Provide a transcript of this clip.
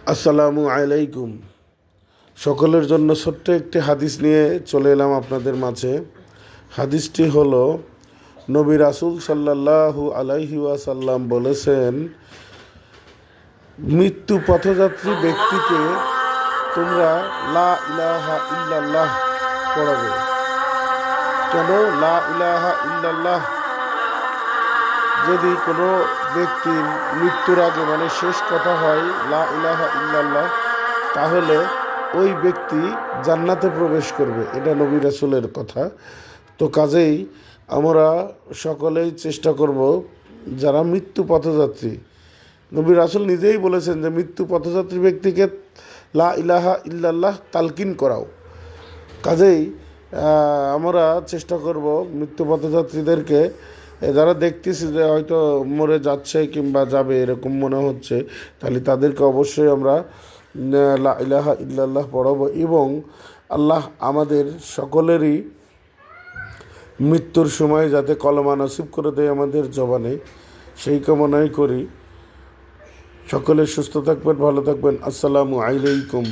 আসসালামু আলাইকুম। সকলের জন্য ছোট্ট একটি হাদিস নিয়ে চলে এলাম আপনাদের মাঝে। হাদিসটি হলো, নবী রাসূল সাল্লাল্লাহু আলাইহি ওয়াসাল্লাম বলেছেন, মৃত্যু পথযাত্রী ব্যক্তিকে তোমরা লা ইলাহা ইল্লাল্লাহ পড়াবে। কেন লা ইলাহা ইল্লাল্লাহ? যদি কোনো ব্যক্তির মৃত্যুর আগে মানে শেষ কথা হয় লা ইলাহা ইল্লাল্লাহ, তাহলে ওই ব্যক্তি জান্নাতে প্রবেশ করবে। এটা নবী রাসূলের কথা। তো কাজেই আমরা সকলেই চেষ্টা করব, যারা মৃত্যু পথযাত্রী, নবী রাসূল নিজেই বলেছেন যে মৃত্যু পথযাত্রী ব্যক্তিকে লা ইলাহা ইল্লাল্লাহ তালকিন করাও। কাজেই আমরা চেষ্টা করব মৃত্যু পথযাত্রীদেরকে, যারা দেখতেছি যে হয়তো মরে যাচ্ছে কিংবা যাবে এরকম মনে হচ্ছে, তাহলে তাদেরকে অবশ্যই আমরা লা ইলাহা ইল্লাল্লাহ পড়াবো এবং আল্লাহ আমাদের সকলেরই মৃত্যুর সময় যাতে কলমা নসিব করে দেয় আমাদের জবানে, সেই কামনাই করি। সকলে সুস্থ থাকবেন, ভালো থাকবেন। আসসালামু আলাইকুম।